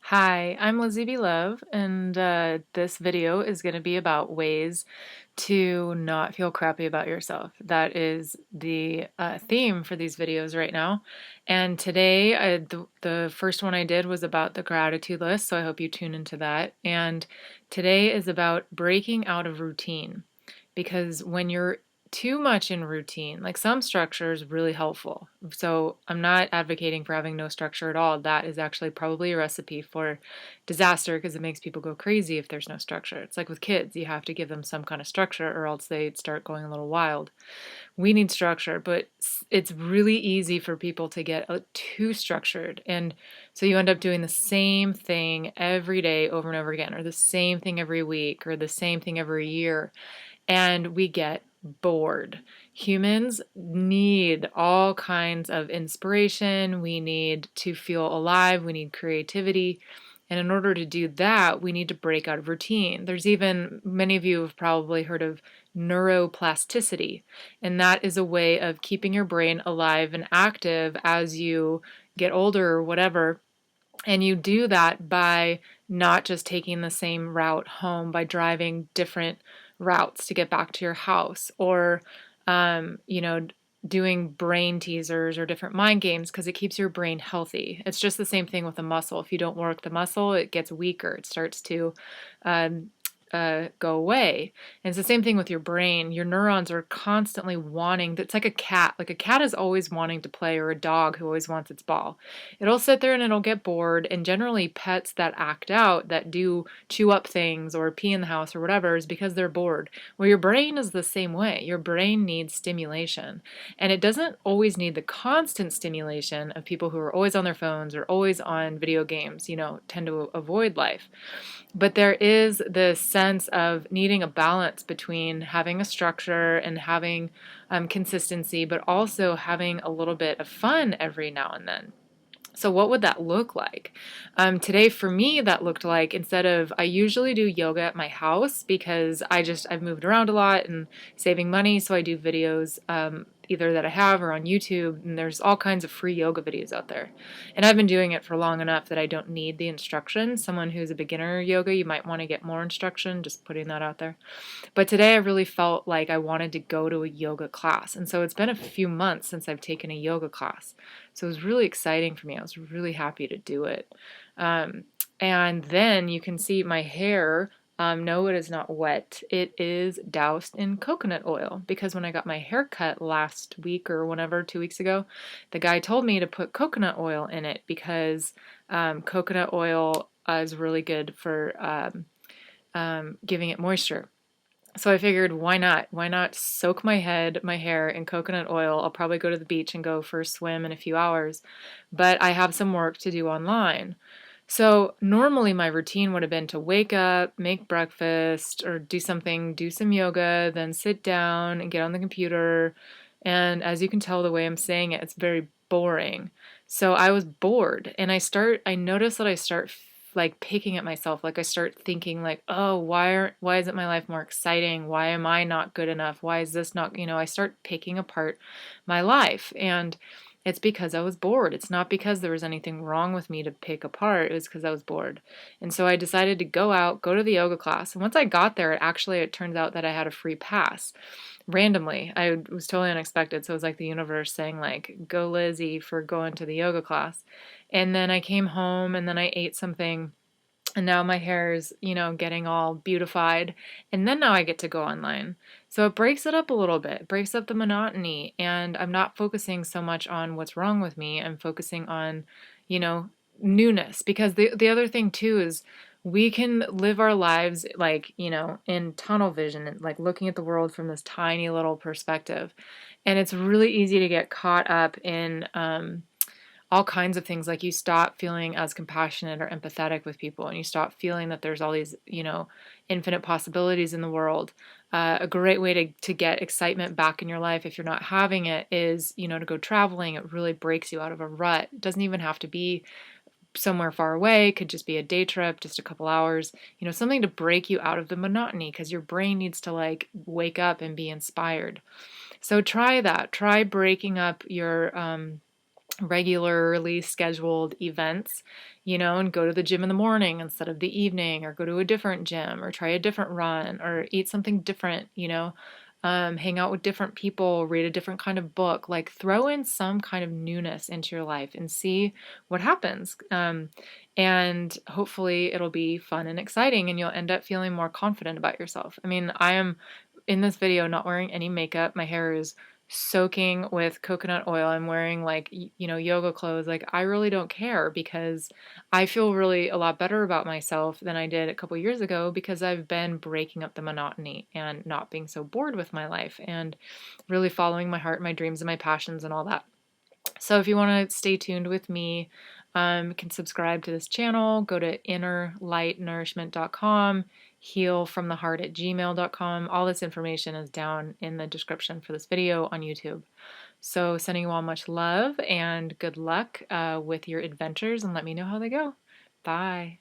Hi, I'm Lizzy Love, and this video is going to be about ways to not feel crappy about yourself. That is the theme for these videos right now. And today, the first one I did was about the gratitude list, so I hope you tune into that. And today is about breaking out of routine. Because when you're too much in routine, like some structure is really helpful. So I'm not advocating for having no structure at all. That is actually probably a recipe for disaster because it makes people go crazy if there's no structure. It's like with kids, you have to give them some kind of structure or else they start going a little wild. We need structure, but it's really easy for people to get too structured. And so you end up doing the same thing every day over and over again, or the same thing every week, or the same thing every year, and we get bored. Humans need all kinds of inspiration. We need to feel alive. We need creativity. And in order to do that, we need to break out of routine. There's even, many of you have probably heard of neuroplasticity, and that is a way of keeping your brain alive and active as you get older or whatever. And you do that by not just taking the same route home, by driving different routes to get back to your house, or, um, you know, doing brain teasers or different mind games because it keeps your brain healthy. It's just the same thing with a muscle. If you don't work the muscle, it gets weaker. It starts to um, go away. And it's the same thing with your brain. Your neurons are constantly wanting, it's like a cat. Like a cat is always wanting to play, or a dog who always wants its ball. It'll sit there and it'll get bored. And generally, pets that act out, that do chew up things or pee in the house or whatever, is because they're bored. Well, your brain is the same way. Your brain needs stimulation. And it doesn't always need the constant stimulation of people who are always on their phones or always on video games, tend to avoid life. But there is this sense of needing a balance between having a structure and having consistency, but also having a little bit of fun every now and then. So what would that look like? Today for me, that looked like, I usually do yoga at my house because I've moved around a lot and saving money. So I do videos, either that I have or on YouTube, and there's all kinds of free yoga videos out there. And I've been doing it for long enough that I don't need the instruction. Someone who's a beginner yoga, you might want to get more instruction, just putting that out there. But today I really felt like I wanted to go to a yoga class. And so it's been a few months since I've taken a yoga class. So it was really exciting for me. I was really happy to do it. And then you can see my hair. No, it is not wet. It is doused in coconut oil because when I got my hair cut last week or whenever, 2 weeks ago, the guy told me to put coconut oil in it because coconut oil is really good for giving it moisture. So I figured, why not? Why not soak my hair in coconut oil? I'll probably go to the beach and go for a swim in a few hours, but I have some work to do online. So normally my routine would have been to wake up, make breakfast, or do some yoga, then sit down and get on the computer. And as you can tell the way I'm saying it, it's very boring. So I was bored, and I notice that I start like picking at myself. Like I start thinking like, oh, why isn't my life more exciting? Why am I not good enough? Why is this not, I start picking apart my life. And it's because I was bored. It's not because there was anything wrong with me to pick apart. It was because I was bored. And so I decided to go to the yoga class. And once I got there, it turns out that I had a free pass randomly. I was totally unexpected. So it was like the universe saying like, go Lizzy for going to the yoga class. And then I came home and then I ate something, and now my hair is, getting all beautified. And then now I get to go online. So it breaks it up a little bit, it breaks up the monotony. And I'm not focusing so much on what's wrong with me. I'm focusing on, you know, newness. Because the other thing too is we can live our lives like, in tunnel vision and like looking at the world from this tiny little perspective. And it's really easy to get caught up in, all kinds of things. Like you stop feeling as compassionate or empathetic with people, and you stop feeling that there's all these, infinite possibilities in the world. A great way to get excitement back in your life if you're not having it is, to go traveling. It really breaks you out of a rut. It doesn't even have to be somewhere far away. It could just be a day trip, just a couple hours, something to break you out of the monotony because your brain needs to like wake up and be inspired. So try that. Try breaking up regularly scheduled events, and go to the gym in the morning instead of the evening, or go to a different gym, or try a different run, or eat something different, hang out with different people, read a different kind of book, like throw in some kind of newness into your life and see what happens. And hopefully it'll be fun and exciting, and you'll end up feeling more confident about yourself. I mean, I am in this video not wearing any makeup. My hair is soaking with coconut oil. I'm wearing like, yoga clothes. Like, I really don't care because I feel really a lot better about myself than I did a couple years ago because I've been breaking up the monotony and not being so bored with my life and really following my heart, my dreams, and my passions and all that. So if you want to stay tuned with me, you can subscribe to this channel, go to innerlightnourishment.com, healfromtheheart@gmail.com. All this information is down in the description for this video on YouTube. So sending you all much love and good luck with your adventures, and let me know how they go. Bye.